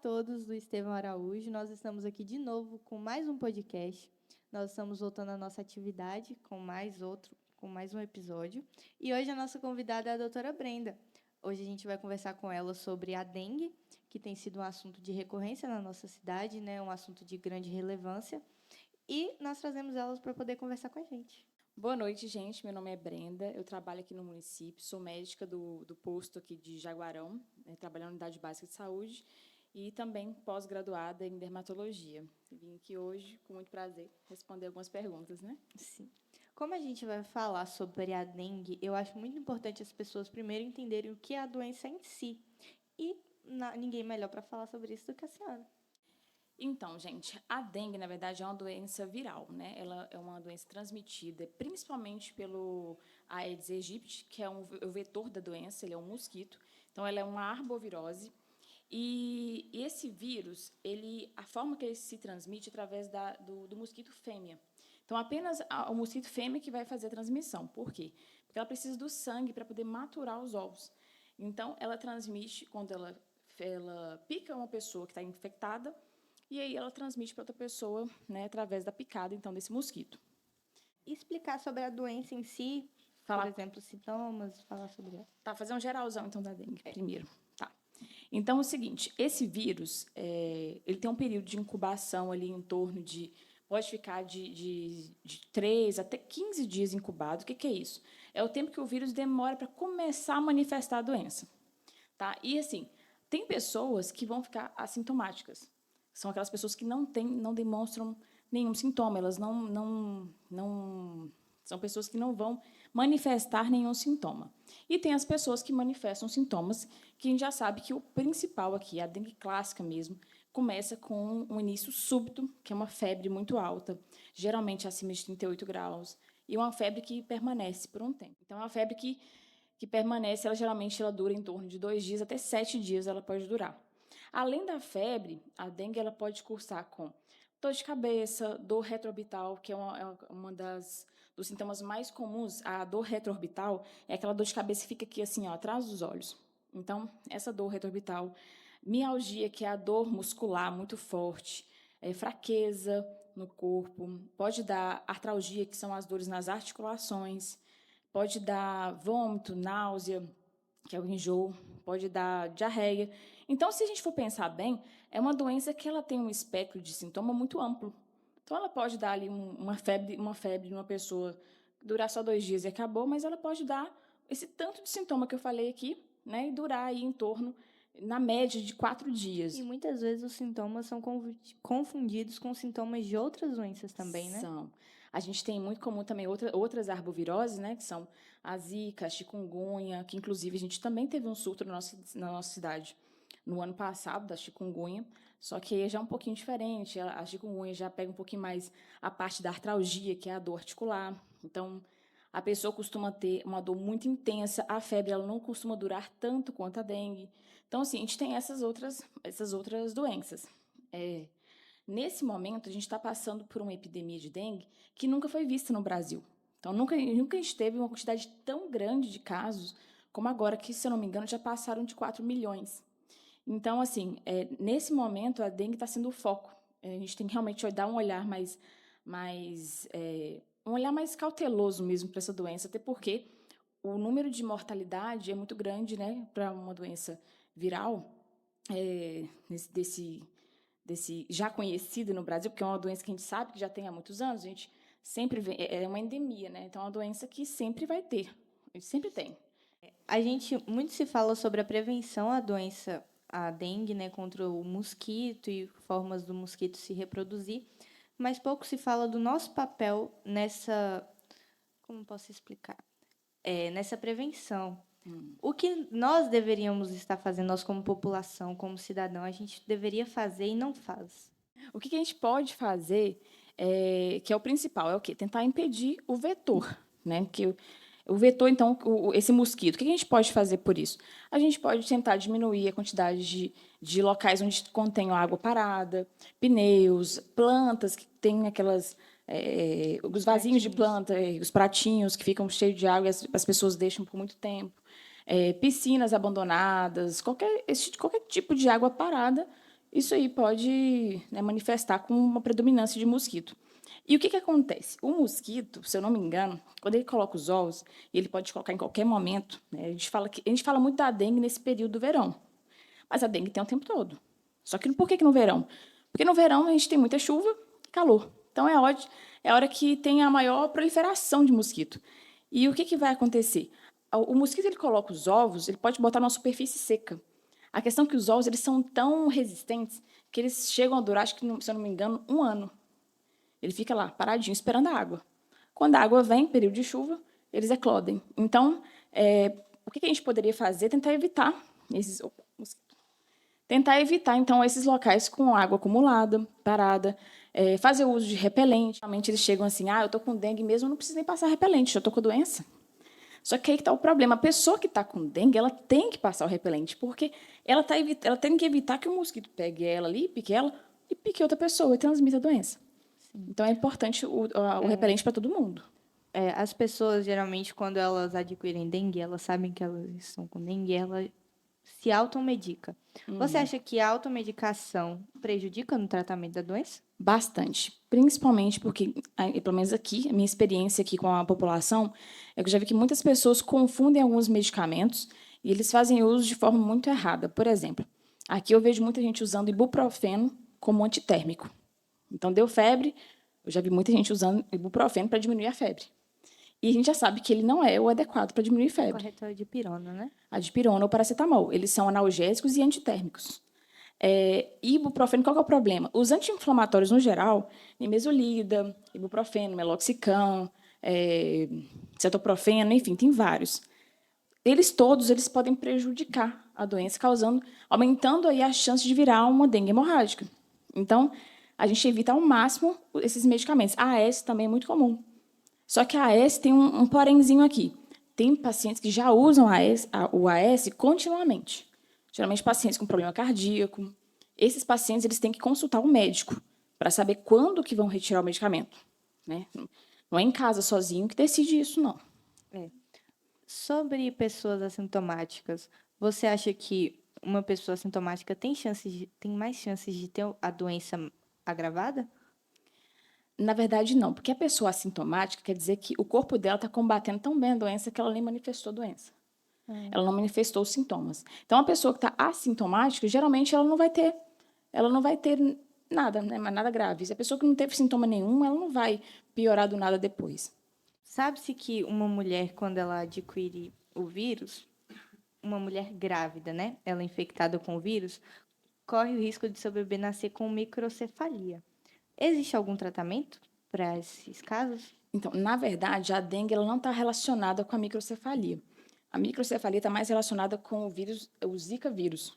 todos do Estevão Araújo. Nós estamos aqui de novo com mais um podcast. Nós estamos voltando à nossa atividade com mais um episódio. E hoje a nossa convidada é a doutora Brenda. Hoje a gente vai conversar com ela sobre a dengue, que tem sido um assunto de recorrência na nossa cidade, né? Um assunto de grande relevância. E nós trazemos elas para poder conversar com a gente. Boa noite, gente. Meu nome é Brenda, eu trabalho aqui no município, sou médica do posto aqui de Jaguarão, trabalho na unidade básica de saúde e também pós-graduada em dermatologia. Vim aqui hoje, com muito prazer, responder algumas perguntas, né? Sim. Como a gente vai falar sobre a dengue, eu acho muito importante as pessoas primeiro entenderem o que é a doença em si. E ninguém melhor para falar sobre isso do que a senhora. Então, gente, a dengue, na verdade, é uma doença viral, né? Ela é uma doença transmitida principalmente pelo Aedes aegypti, que é o vetor da doença, ele é um mosquito. Então, ela é uma arbovirose. E esse vírus, a forma que ele se transmite é através do mosquito fêmea. Então, apenas o mosquito fêmea que vai fazer a transmissão. Por quê? Porque ela precisa do sangue para poder maturar os ovos. Então, ela transmite quando ela pica uma pessoa que está infectada, e aí ela transmite para outra pessoa, né, através da picada, então, desse mosquito. Explicar sobre a doença em si, por exemplo, sintomas, falar sobre ela. Tá, fazer um geralzão, então, da dengue primeiro. Tá. Então, é o seguinte, esse vírus, ele tem um período de incubação ali em torno de... Pode ficar de 3 até 15 dias incubado. O que é isso? É o tempo que o vírus demora para começar a manifestar a doença. Tá? E, assim, tem pessoas que vão ficar assintomáticas. São aquelas pessoas que não demonstram nenhum sintoma. Elas são pessoas que não vão manifestar nenhum sintoma. E tem as pessoas que manifestam sintomas, que a gente já sabe que o principal aqui, a dengue clássica mesmo, começa com um início súbito, que é uma febre muito alta, geralmente acima de 38 graus, e uma febre que permanece por um tempo. Então, é uma febre que permanece, geralmente ela dura em torno de 2 dias até 7 dias, ela pode durar. Além da febre, a dengue ela pode cursar com dor de cabeça, dor retroorbital, que é uma dos sintomas mais comuns. A dor retroorbital é aquela dor de cabeça que fica aqui assim, ó, atrás dos olhos. Então, essa dor retroorbital, mialgia, que é a dor muscular muito forte, fraqueza no corpo, pode dar artralgia, que são as dores nas articulações, pode dar vômito, náusea, que é o enjoo, pode dar diarreia. Então, se a gente for pensar bem, é uma doença que ela tem um espectro de sintoma muito amplo. Então, ela pode dar ali uma febre numa pessoa, durar só 2 dias e acabou, mas ela pode dar esse tanto de sintoma que eu falei aqui, né, e durar aí em torno, na média, de 4 dias. E muitas vezes os sintomas são confundidos com sintomas de outras doenças também, né? São. A gente tem muito comum também outras arboviroses, né, que são a zika, a chikungunya, que inclusive a gente também teve um surto na nossa cidade no ano passado da chikungunya, só que aí já é um pouquinho diferente. A chikungunya já pega um pouquinho mais a parte da artralgia, que é a dor articular. Então, a pessoa costuma ter uma dor muito intensa, a febre ela não costuma durar tanto quanto a dengue. Então, assim, a gente tem essas outras doenças. Nesse momento, a gente está passando por uma epidemia de dengue que nunca foi vista no Brasil. Então, nunca a gente teve uma quantidade tão grande de casos como agora, que, se eu não me engano, já passaram de 4 milhões. Então, assim, nesse momento, a dengue está sendo o foco. A gente tem que realmente dar um olhar um olhar mais cauteloso mesmo para essa doença, até porque o número de mortalidade é muito grande, né, para uma doença viral, desse já conhecido no Brasil, porque é uma doença que a gente sabe que já tem há muitos anos, a gente sempre vê, é uma endemia, né? Então é uma doença que sempre vai ter, a gente sempre tem. A gente muito se fala sobre a prevenção à doença, a dengue, né, contra o mosquito e formas do mosquito se reproduzir, mas pouco se fala do nosso papel nessa, como posso explicar? Nessa prevenção. O que nós deveríamos estar fazendo, nós como população, como cidadão, a gente deveria fazer e não faz. O que a gente pode fazer, que é o principal, é o quê? Tentar impedir o vetor, né? Que o vetor, então, esse mosquito. O que a gente pode fazer por isso? A gente pode tentar diminuir a quantidade de locais onde contém água parada, pneus, plantas que têm os vasinhos de planta, os pratinhos que ficam cheios de água e as pessoas deixam por muito tempo. Piscinas abandonadas, qualquer tipo de água parada isso aí pode, né, manifestar com uma predominância de mosquito. E o que acontece? O mosquito, se eu não me engano, quando ele coloca os ovos, e ele pode colocar em qualquer momento, né, a gente fala muito da dengue nesse período do verão, mas a dengue tem o tempo todo. Só que por que no verão? Porque no verão a gente tem muita chuva e calor. Então é a hora que tem a maior proliferação de mosquito. E o que vai acontecer? O mosquito ele coloca os ovos, ele pode botar numa superfície seca. A questão é que os ovos eles são tão resistentes que eles chegam a durar, acho que, se eu não me engano, 1 ano. Ele fica lá, paradinho, esperando a água. Quando a água vem, período de chuva, eles eclodem. Então, o que a gente poderia fazer? Tentar evitar esses... Tentar evitar, então, esses locais com água acumulada, parada, fazer uso de repelente. Realmente eles chegam assim, eu estou com dengue mesmo, eu não preciso nem passar repelente, já estou com a doença. Só que aí que está o problema. A pessoa que está com dengue, ela tem que passar o repelente, porque ela tem que evitar que o mosquito pegue ela ali, pique ela, e pique outra pessoa e transmita a doença. Sim. Então, é importante o repelente para todo mundo. As pessoas, geralmente, quando elas adquirem dengue, elas sabem que elas estão com dengue, elas se automedica. Você acha que a automedicação prejudica no tratamento da doença? Bastante. Principalmente porque, pelo menos aqui, a minha experiência aqui com a população, é que eu já vi que muitas pessoas confundem alguns medicamentos e eles fazem uso de forma muito errada. Por exemplo, aqui eu vejo muita gente usando ibuprofeno como antitérmico. Então, deu febre, eu já vi muita gente usando ibuprofeno para diminuir a febre. E a gente já sabe que ele não é o adequado para diminuir febre. Correto, é a dipirona, né? A dipirona ou paracetamol. Eles são analgésicos e antitérmicos. Ibuprofeno, qual que é o problema? Os anti-inflamatórios, no geral, nimesulida, ibuprofeno, meloxicam, cetoprofeno, enfim, tem vários. Eles podem prejudicar a doença, aumentando aí a chance de virar uma dengue hemorrágica. Então, a gente evita ao máximo esses medicamentos. A AS também é muito comum. Só que a AS tem um porémzinho aqui. Tem pacientes que já usam o AS continuamente. Geralmente, pacientes com problema cardíaco. Esses pacientes eles têm que consultar o médico para saber quando que vão retirar o medicamento. Né? Não é em casa sozinho que decide isso, não. Sobre pessoas assintomáticas, você acha que uma pessoa assintomática tem mais chances de ter a doença agravada? Na verdade, não, porque a pessoa assintomática quer dizer que o corpo dela está combatendo tão bem a doença que ela nem manifestou a doença. Ela não manifestou os sintomas. Então, a pessoa que está assintomática, geralmente, ela não vai ter nada, né, nada grave. Se a pessoa que não teve sintoma nenhum, ela não vai piorar do nada depois. Sabe-se que uma mulher, quando ela adquire o vírus, uma mulher grávida, né, ela infectada com o vírus, corre o risco de seu bebê nascer com microcefalia. Existe algum tratamento para esses casos? Então, na verdade, a dengue ela não está relacionada com a microcefalia. A microcefalia está mais relacionada com o Zika vírus.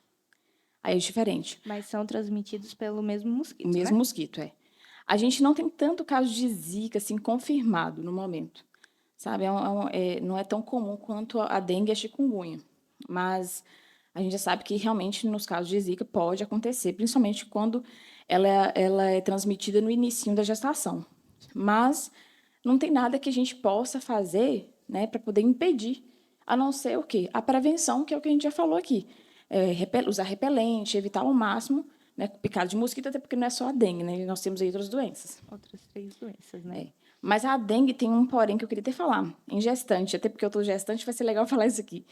Aí é diferente. Mas são transmitidos pelo mesmo mosquito, O mesmo mosquito, A gente não tem tanto caso de Zika assim, confirmado no momento. Sabe? Não é tão comum quanto a dengue e a chikungunya. Mas a gente já sabe que, realmente, nos casos de Zika, pode acontecer, principalmente quando ela é transmitida no início da gestação. Mas não tem nada que a gente possa fazer, né, para poder impedir, a não ser o quê? A prevenção, que é o que a gente já falou aqui. Usar repelente, evitar ao máximo, né, picado de mosquito, até porque não é só a dengue, né? Nós temos aí outras doenças. Outras 3 doenças, né? Mas a dengue tem um porém que eu queria até falar. Em gestante, até porque eu estou gestante, vai ser legal falar isso aqui.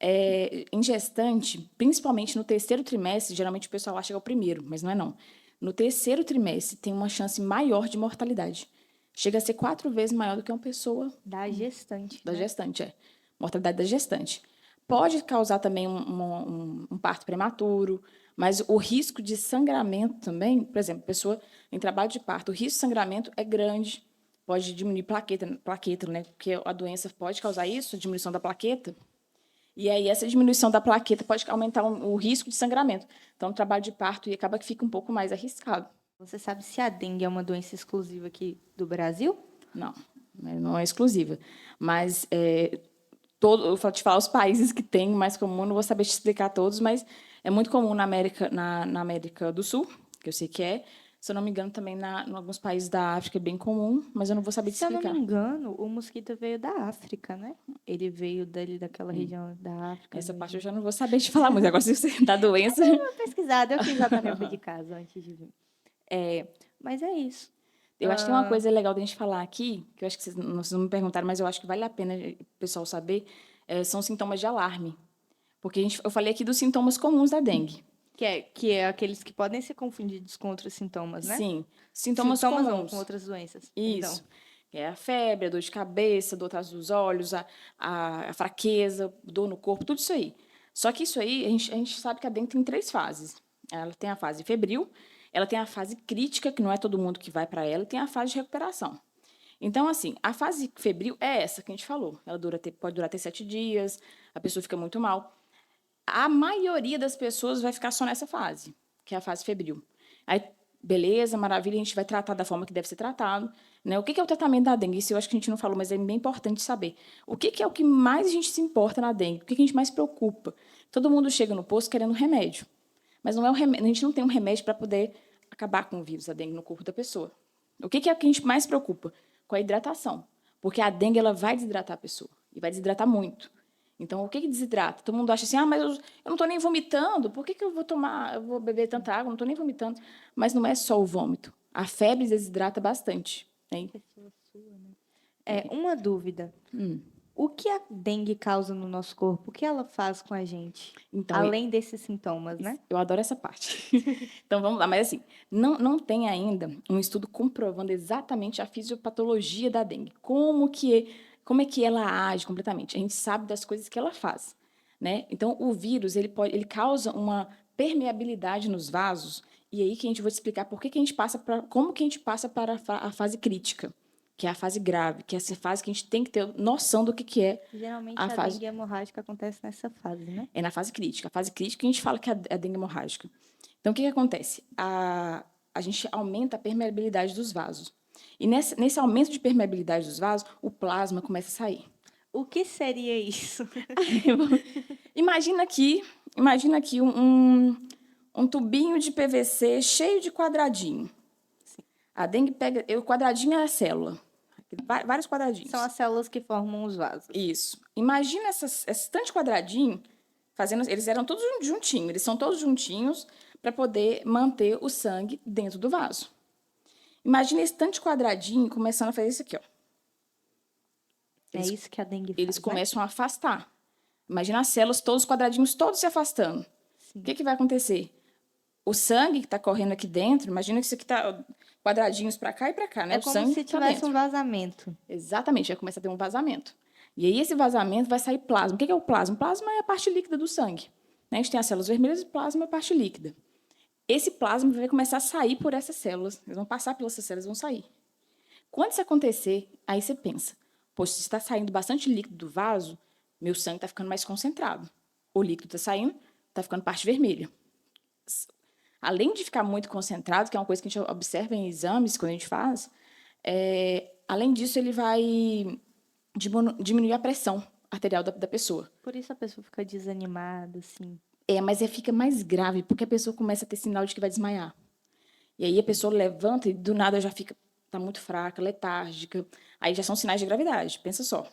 Em gestante, principalmente no terceiro trimestre, geralmente o pessoal acha que é o primeiro, mas não é não. No terceiro trimestre tem uma chance maior de mortalidade. Chega a ser 4 vezes maior do que uma pessoa... Da gestante. Da gestante, mortalidade da gestante. Pode causar também um parto prematuro, mas o risco de sangramento também, por exemplo, pessoa em trabalho de parto, o risco de sangramento é grande, pode diminuir plaqueta, né? Porque a doença pode causar isso, a diminuição da plaqueta, e aí essa diminuição da plaqueta pode aumentar o risco de sangramento. Então, o trabalho de parto e acaba que fica um pouco mais arriscado. Você sabe se a dengue é uma doença exclusiva aqui do Brasil? Não é exclusiva. Mas eu vou te falar os países que tem mais comum, não vou saber te explicar todos, mas é muito comum na América do Sul, que eu sei que Se eu não me engano, também em alguns países da África é bem comum, mas eu não vou saber te Se eu não explicar. me engano, o mosquito veio da África, né? Ele veio daquela região da África Essa parte eu mesmo. já não vou saber te falar muito. Agora, se você da doença... Uma pesquisada, eu fiz a tarefa de casa antes de vir. Mas é isso. Eu acho que tem uma coisa legal da gente falar aqui, que eu acho que vocês não me perguntaram, mas eu acho que vale a pena o pessoal saber, são sintomas de alarme. Porque eu falei aqui dos sintomas comuns da dengue. Que é aqueles que podem ser confundidos com outros sintomas, né? Sim, sintomas Sintomas não, comuns. com outras doenças. Isso. É a febre, a dor de cabeça, dor atrás dos olhos, a fraqueza, dor no corpo, tudo isso aí. Só que isso aí, a gente sabe que a dengue tem 3 fases. Ela tem a fase febril, ela tem a fase crítica, que não é todo mundo que vai para ela, e tem a fase de recuperação. Então, assim, a fase febril é essa que a gente falou. Ela pode durar até 7 dias, a pessoa fica muito mal. A maioria das pessoas vai ficar só nessa fase, que é a fase febril. Aí, beleza, maravilha, a gente vai tratar da forma que deve ser tratado. Né? O que é o tratamento da dengue? Isso eu acho que a gente não falou, mas é bem importante saber. O que é o que mais a gente se importa na dengue? O que a gente mais preocupa? Todo mundo chega no posto querendo remédio, mas não é a gente não tem um remédio para poder acabar com o vírus da dengue no corpo da pessoa. O que é o que a gente mais preocupa? Com a hidratação. Porque a dengue ela vai desidratar a pessoa, e vai desidratar muito. Então, o que desidrata? Todo mundo acha assim, mas eu não estou nem vomitando, por que eu vou beber tanta água, não estou nem vomitando. Mas não é só o vômito. A febre desidrata bastante. Hein? Uma dúvida. O que a dengue causa no nosso corpo? O que ela faz com a gente? Então, Além desses sintomas, né? Eu adoro essa parte. Então, vamos lá. Mas, assim, não tem ainda um estudo comprovando exatamente a fisiopatologia da dengue. Como é que ela age completamente? A gente sabe das coisas que ela faz. Né? Então, o vírus ele causa uma permeabilidade nos vasos, e aí que a gente vai explicar como que a gente passa para a fase crítica, que é a fase grave, que é essa fase que a gente tem que ter noção do que é Geralmente a a fase. dengue hemorrágica acontece nessa fase, né? É na fase crítica. A fase crítica a gente fala que é a dengue hemorrágica. Então, o que acontece? A gente aumenta a permeabilidade dos vasos. E nesse aumento de permeabilidade dos vasos, o plasma começa a sair. O que seria isso? Imagina aqui um tubinho de PVC cheio de quadradinho. A dengue pega... O quadradinho é a célula. Vários quadradinhos. São as células que formam os vasos. Isso. Imagina esse tanto de quadradinho fazendo... Eles eram todos juntinhos. Eles são todos juntinhos para poder manter o sangue dentro do vaso. Imagina esse tanto de quadradinho começando a fazer isso aqui, ó. É isso que a dengue faz, Eles começam a afastar. Imagina as células, todos os quadradinhos, todos se afastando. Sim. O que vai acontecer? O sangue que está correndo aqui dentro, imagina que isso aqui está quadradinhos para cá e para cá, né? É como se tivesse um vazamento. Exatamente, já começa a ter um vazamento. E aí esse vazamento vai sair plasma. O que é o plasma? O plasma é a parte líquida do sangue. Né? A gente tem as células vermelhas e o plasma é a parte líquida. Esse plasma vai começar a sair por essas células. Eles vão passar pelas células e vão sair. Quando isso acontecer, aí você pensa, poxa, se está saindo bastante líquido do vaso, meu sangue está ficando mais concentrado. O líquido está saindo, está ficando parte vermelha. Além de ficar muito concentrado, que é uma coisa que a gente observa em exames, quando a gente faz, além disso, ele vai diminuir a pressão arterial da pessoa. Por isso a pessoa fica desanimada, assim. Mas fica mais grave, porque a pessoa começa a ter sinal de que vai desmaiar. E aí a pessoa levanta e do nada já está muito fraca, letárgica. Aí já são sinais de gravidade. Pensa só,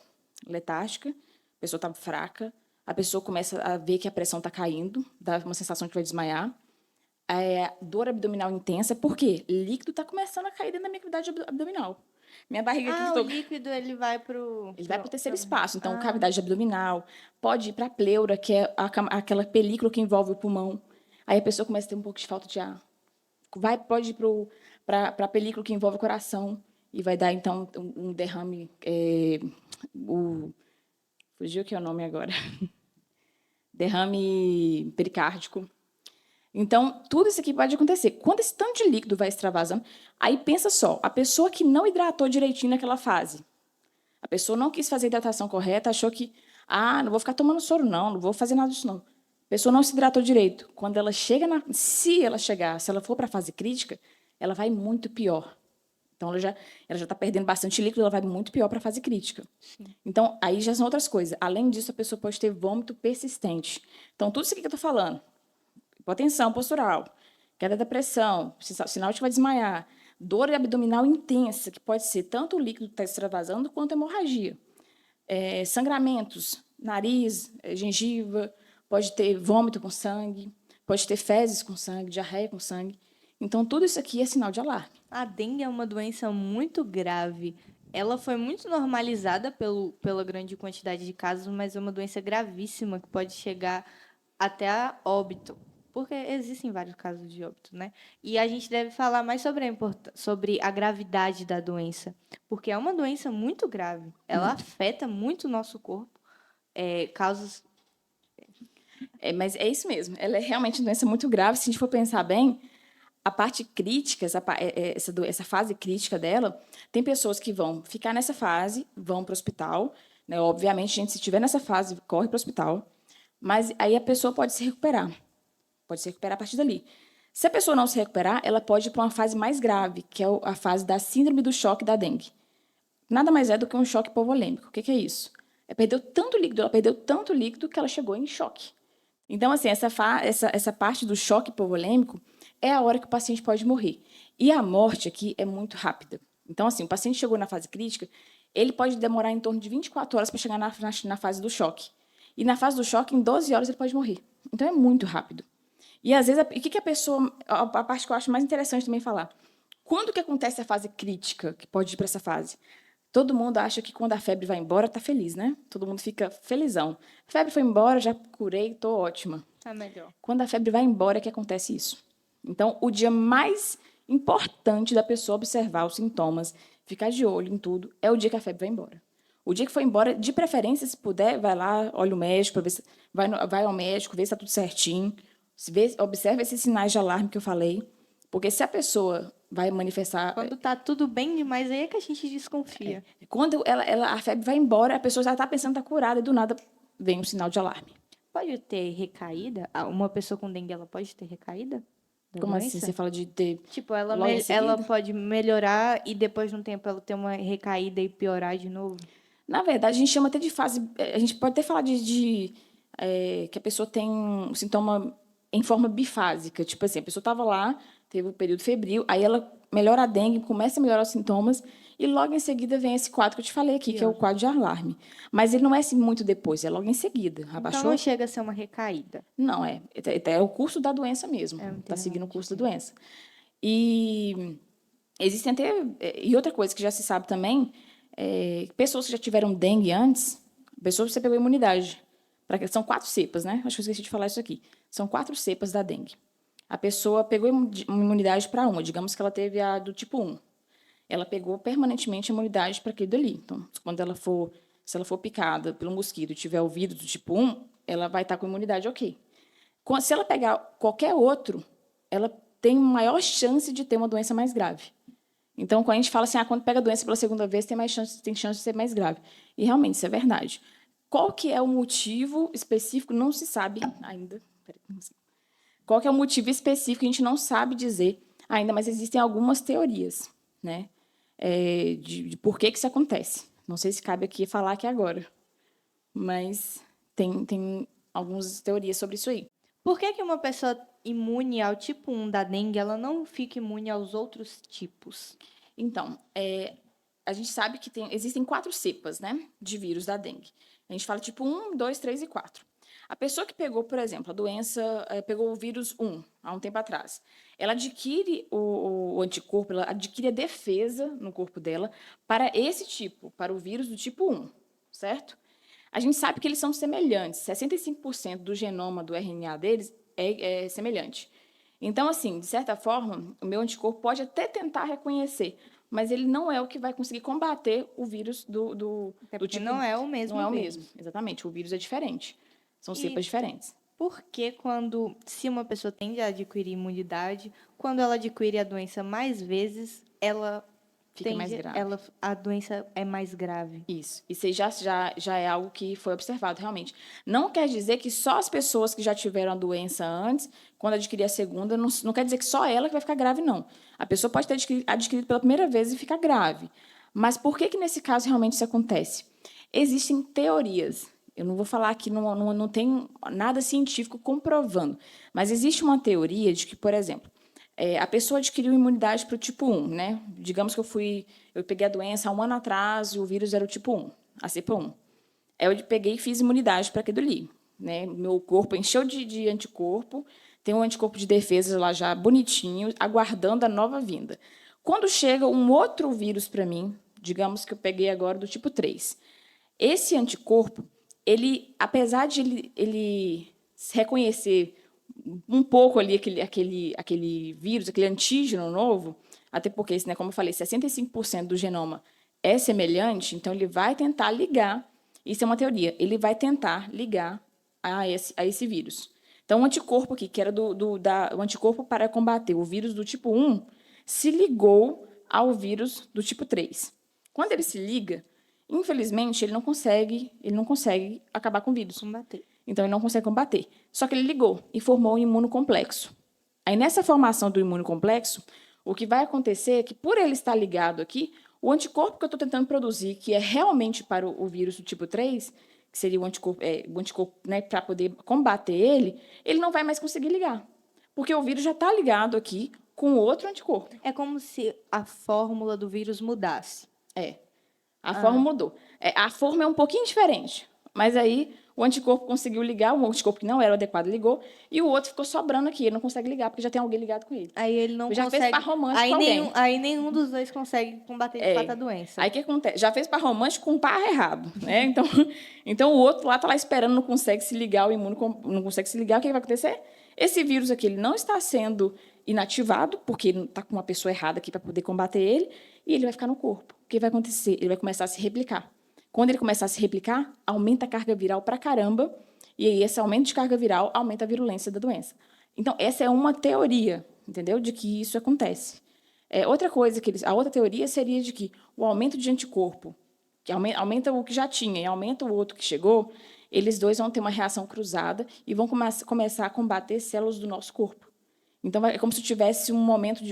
letárgica, a pessoa está fraca, a pessoa começa a ver que a pressão está caindo, dá uma sensação de que vai desmaiar. Dor abdominal intensa, por quê? Líquido está começando a cair dentro da minha cavidade abdominal. Minha barriga aqui... O líquido, ele vai para o... Ele vai para o terceiro espaço. Então, cavidade abdominal, pode ir para a pleura, que é aquela película que envolve o pulmão. Aí a pessoa começa a ter um pouco de falta de ar. Pode ir para a película que envolve o coração e vai dar, então, um derrame... fugiu que é o nome agora. Derrame pericárdico. Então, tudo isso aqui pode acontecer. Quando esse tanto de líquido vai extravasando, aí pensa só, a pessoa que não hidratou direitinho naquela fase, a pessoa não quis fazer a hidratação correta, achou que, não vou ficar tomando soro, não vou fazer nada disso, não. A pessoa não se hidratou direito. Quando ela chega, se ela for para a fase crítica, ela vai muito pior. Então, ela já está perdendo bastante líquido, ela vai muito pior para a fase crítica. Sim. Então, aí já são outras coisas. Além disso, a pessoa pode ter vômito persistente. Então, tudo isso aqui que eu estou falando, hipotensão postural, queda da pressão, sinal de que vai desmaiar, dor abdominal intensa, que pode ser tanto o líquido que está extravasando quanto a hemorragia. Sangramentos, nariz, gengiva, pode ter vômito com sangue, pode ter fezes com sangue, diarreia com sangue. Então, tudo isso aqui é sinal de alarme. A dengue é uma doença muito grave. Ela foi muito normalizada pela grande quantidade de casos, mas é uma doença gravíssima que pode chegar até a óbito. Porque existem vários casos de óbito, né? E a gente deve falar mais sobre a gravidade da doença. Porque é uma doença muito grave. Ela afeta muito o nosso corpo. Causas. Mas é isso mesmo. Ela é realmente uma doença muito grave. Se a gente for pensar bem, a parte crítica, essa fase crítica dela, tem pessoas que vão ficar nessa fase, vão para o hospital, né? Obviamente, gente, se estiver nessa fase, corre para o hospital, mas aí a pessoa pode se recuperar a partir dali. Se a pessoa não se recuperar, ela pode ir para uma fase mais grave, que é a fase da síndrome do choque da dengue. Nada mais é do que um choque hipovolêmico. O que é isso? Ela perdeu tanto líquido que ela chegou em choque. Então, assim, essa parte do choque hipovolêmico é a hora que o paciente pode morrer. E a morte aqui é muito rápida. Então, assim, o paciente chegou na fase crítica, ele pode demorar em torno de 24 horas para chegar na fase do choque. E na fase do choque, em 12 horas, ele pode morrer. Então, é muito rápido. E, às vezes, o que a pessoa... A parte que eu acho mais interessante também falar. Quando que acontece a fase crítica, que pode ir para essa fase? Todo mundo acha que quando a febre vai embora, tá feliz, né? Todo mundo fica felizão. A febre foi embora, já curei, tô ótima. Tá melhor. Quando a febre vai embora é que acontece isso. Então, o dia mais importante da pessoa observar os sintomas, ficar de olho em tudo, é o dia que a febre vai embora. O dia que foi embora, de preferência, se puder, vai lá, olha o médico, para ver se, vai ao médico, vê se está tudo certinho, observe esses sinais de alarme que eu falei, porque se a pessoa vai manifestar... Quando tá tudo bem demais, aí é que a gente desconfia. Quando a febre vai embora, a pessoa já está pensando que está curada e, do nada, vem um sinal de alarme. Pode ter recaída? Uma pessoa com dengue, ela pode ter recaída? Como assim? Você fala de ter... Tipo, ela pode melhorar e depois de um tempo ela ter uma recaída e piorar de novo? Na verdade, a gente chama até de fase... A gente pode até falar que a pessoa tem um sintoma em forma bifásica. Tipo assim, a pessoa estava lá, teve um período febril, aí ela melhora a dengue, começa a melhorar os sintomas, e logo em seguida vem esse quadro que eu te falei aqui, que é o quadro de alarme. Mas ele não é assim muito depois, é logo em seguida. Abaixou? Então não chega a ser uma recaída. Não, é o curso da doença mesmo. Está seguindo o curso da doença. E existem até... E outra coisa que já se sabe também, pessoas que já tiveram dengue antes, pessoas que você pegou imunidade. São 4 cepas, né? Acho que eu esqueci de falar isso aqui. São 4 cepas da dengue. A pessoa pegou imunidade para uma, digamos que ela teve a do tipo 1. Ela pegou permanentemente a imunidade para aquele dali. Então, se ela for picada pelo mosquito e tiver o vírus do tipo 1, ela vai estar com imunidade ok. Se ela pegar qualquer outro, ela tem maior chance de ter uma doença mais grave. Então, quando a gente fala assim, quando pega a doença pela segunda vez, tem chance de ser mais grave. E, realmente, isso é verdade. Qual que é o motivo específico? Não se sabe ainda. Qual que é o motivo específico? A gente não sabe dizer ainda, mas existem algumas teorias, né? De por que isso acontece. Não sei se cabe aqui falar aqui agora, mas tem algumas teorias sobre isso aí. Por que uma pessoa imune ao tipo 1 da dengue, ela não fica imune aos outros tipos? Então, a gente sabe que existem 4 cepas, né, de vírus da dengue. A gente fala tipo 1, 2, 3 e 4. A pessoa que pegou, por exemplo, a doença, pegou o vírus 1, há um tempo atrás, ela adquire o anticorpo, ela adquire a defesa no corpo dela para esse tipo, para o vírus do tipo 1, certo? A gente sabe que eles são semelhantes. 65% do genoma do RNA deles é semelhante. Então, assim, de certa forma, o meu anticorpo pode até tentar reconhecer, mas ele não é o que vai conseguir combater o vírus do tipo... Não é o mesmo Não é o vírus. mesmo, exatamente. O vírus é diferente. São cepas diferentes. Por que se uma pessoa tende a adquirir imunidade, quando ela adquire a doença mais vezes, ela fica mais grave. A doença é mais grave? Isso. Isso aí já é algo que foi observado, realmente. Não quer dizer que só as pessoas que já tiveram a doença antes, quando adquirir a segunda, não quer dizer que só ela que vai ficar grave, não. A pessoa pode ter adquirido pela primeira vez e ficar grave. Mas por que nesse caso realmente isso acontece? Existem teorias. Eu não vou falar aqui, não tem nada científico comprovando, mas existe uma teoria de que, por exemplo, A pessoa adquiriu imunidade para o tipo 1, né? Digamos que eu peguei a doença há um ano atrás e o vírus era o tipo 1, a cepa 1. Eu peguei e fiz imunidade para aquilo ali, né? Meu corpo encheu de anticorpo, tem um anticorpo de defesa lá já bonitinho, aguardando a nova vinda. Quando chega um outro vírus para mim, digamos que eu peguei agora do tipo 3, esse anticorpo, ele, apesar de ele reconhecer um pouco ali aquele vírus, aquele antígeno novo, até porque, né, como eu falei, 65% do genoma é semelhante, então ele vai tentar ligar, isso é uma teoria, ele vai tentar ligar a esse vírus. Então, o anticorpo aqui, que era o anticorpo para combater o vírus do tipo 1, se ligou ao vírus do tipo 3. Quando ele se liga, infelizmente, ele não consegue acabar com o vírus. Combater. Então, ele não consegue combater. Só que ele ligou e formou um imunocomplexo. Aí, nessa formação do imunocomplexo, o que vai acontecer é que, por ele estar ligado aqui, o anticorpo que eu estou tentando produzir, que é realmente para o vírus do tipo 3, que seria o anticorpo né, para poder combater ele não vai mais conseguir ligar. Porque o vírus já está ligado aqui com outro anticorpo. É como se a fórmula do vírus mudasse. A forma mudou. A forma é um pouquinho diferente, mas aí o anticorpo conseguiu ligar, o anticorpo que não era o adequado ligou, e o outro ficou sobrando aqui, ele não consegue ligar, porque já tem alguém ligado com ele. Aí ele não Já consegue. fez par romântico com alguém. Aí nenhum dos dois consegue combater de fato a doença. Aí o que acontece? Já fez par romântico com par errado, né? Então o outro lá está lá esperando, não consegue se ligar, não consegue se ligar, o que vai acontecer? Esse vírus aqui ele não está sendo inativado, porque ele está com uma pessoa errada aqui para poder combater ele, e ele vai ficar no corpo. O que vai acontecer? Ele vai começar a se replicar. Quando ele começar a se replicar, aumenta a carga viral para caramba, e aí esse aumento de carga viral aumenta a virulência da doença. Então, essa é uma teoria, entendeu? De que isso acontece. Outra coisa a outra teoria seria de que o aumento de anticorpo, que aumenta o que já tinha e aumenta o outro que chegou, eles dois vão ter uma reação cruzada e vão começar a combater células do nosso corpo. Então, é como se tivesse um momento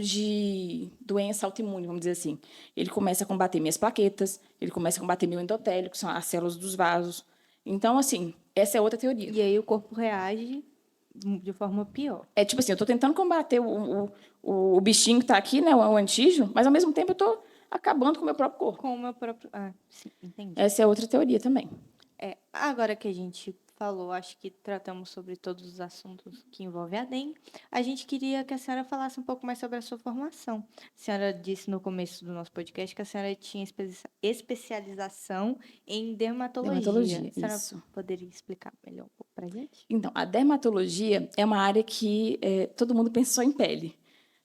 de doença autoimune, vamos dizer assim. Ele começa a combater minhas plaquetas, ele começa a combater meu endotélio, que são as células dos vasos. Então, assim, essa é outra teoria. E aí o corpo reage de forma pior. É tipo assim, eu estou tentando combater o bichinho que está aqui, né, o antígeno, mas, ao mesmo tempo, eu estou acabando com o meu próprio corpo. Com o meu próprio... sim, entendi. Essa é outra teoria também. Agora que a gente falou, acho que tratamos sobre todos os assuntos que envolvem a dengue, a gente queria que a senhora falasse um pouco mais sobre a sua formação. A senhora disse no começo do nosso podcast que a senhora tinha especialização em dermatologia. Dermatologia, A senhora isso. poderia explicar melhor um pouco para a gente? Então, a dermatologia é uma área que todo mundo pensa só em pele,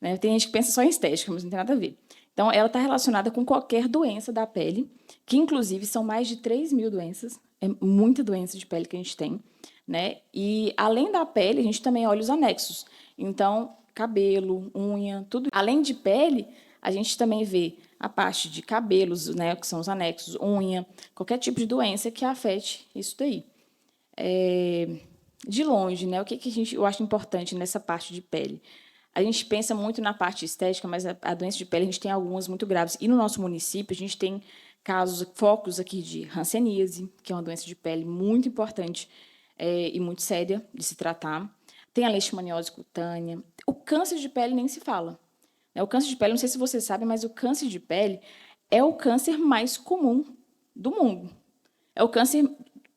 né? Tem gente que pensa só em estética, mas não tem nada a ver. Então, ela está relacionada com qualquer doença da pele, que, inclusive, são mais de 3.000 doenças. É muita doença de pele que a gente tem, né? E, além da pele, a gente também olha os anexos. Então, cabelo, unha, tudo. Além de pele, a gente também vê a parte de cabelos, né, que são os anexos, unha, qualquer tipo de doença que afete isso daí. De longe, né, o que eu acho importante nessa parte de pele? A gente pensa muito na parte estética, mas a doença de pele a gente tem algumas muito graves. E no nosso município a gente tem focos aqui de hanseníase, que é uma doença de pele muito importante e muito séria de se tratar. Tem a leishmaniose cutânea. O câncer de pele nem se fala. O câncer de pele, não sei se você sabe, mas o câncer de pele é o câncer mais comum do mundo. É o câncer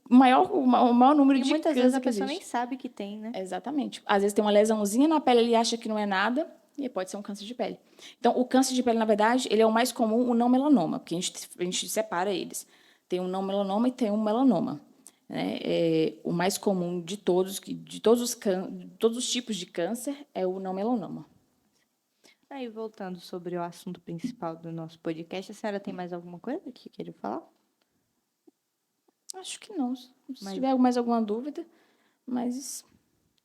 o maior número de muitas câncer vezes a que pessoa existe. nem sabe que tem, né? Exatamente. Às vezes tem uma lesãozinha na pele, ele acha que não é nada, e pode ser um câncer de pele. Então, o câncer de pele, na verdade, ele é o mais comum, o não melanoma, porque a gente separa eles. Tem um não melanoma e tem um melanoma. Né? O mais comum de todos os tipos de câncer é o não melanoma. Aí, voltando sobre o assunto principal do nosso podcast, a senhora tem mais alguma coisa que queira falar? Acho que não. Se tiver mais alguma dúvida, mas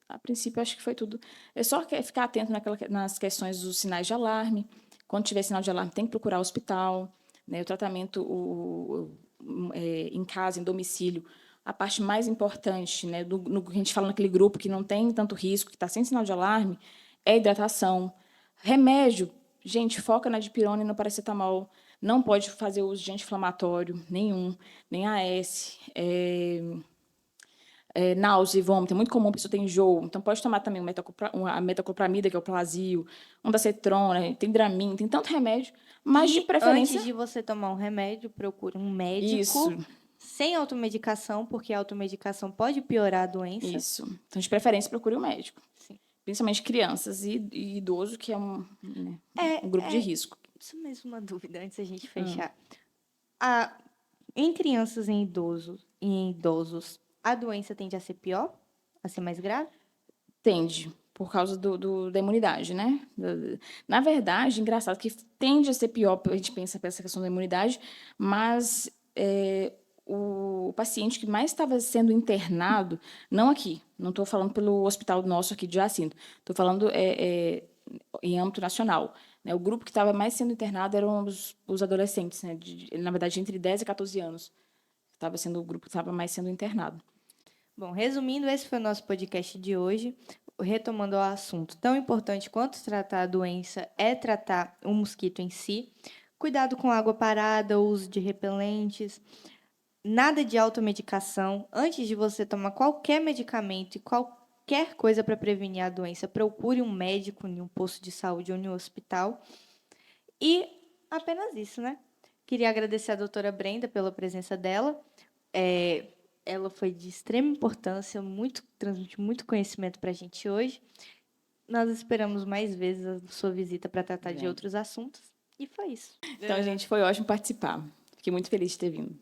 a princípio acho que foi tudo. É só ficar atento nas questões dos sinais de alarme. Quando tiver sinal de alarme, tem que procurar o hospital. Né? O tratamento em casa, em domicílio, a parte mais importante, né, no que a gente fala naquele grupo que não tem tanto risco, que está sem sinal de alarme, é a hidratação. Remédio, gente, foca na dipirona e no paracetamol. Não pode fazer uso de anti-inflamatório nenhum, nem AS. náusea e vômito, é muito comum, a pessoa tem enjoo, então pode tomar também a metoclopramida, que é o Plasio, ondansetron, tem Dramin, tem tanto remédio, mas de E preferência... antes de você tomar um remédio, procure um Isso, médico sem automedicação, porque a automedicação pode piorar a doença. isso. Então, de preferência, procure um médico. Sim. Principalmente crianças e idoso, que é um grupo de risco. Isso mesmo, uma dúvida antes da gente fechar. A, em crianças e em idosos, a doença tende a ser pior? A ser mais grave? Tende, por causa da imunidade, né? Na verdade, engraçado que tende a ser pior, a gente pensa para essa questão da imunidade, mas o paciente que mais estava sendo internado, não aqui, não estou falando pelo hospital nosso aqui de Jacinto, estou falando em âmbito nacional. Né? O grupo que estava mais sendo internado eram os adolescentes, né? Na verdade, entre 10 e 14 anos. Estava sendo o grupo que estava mais sendo internado. Bom, resumindo, esse foi o nosso podcast de hoje. Retomando o assunto, tão importante quanto tratar a doença é tratar o mosquito em si. Cuidado com água parada, uso de repelentes, nada de automedicação. Antes de você tomar qualquer medicamento e qualquer coisa para prevenir a doença, procure um médico em um posto de saúde ou em um hospital. E apenas isso, né? Queria agradecer a doutora Brenda pela presença dela. Ela foi de extrema importância, transmitiu muito conhecimento para a gente hoje. Nós esperamos mais vezes a sua visita para tratar de outros assuntos. E foi isso. Então, gente, foi ótimo participar. Fiquei muito feliz de ter vindo.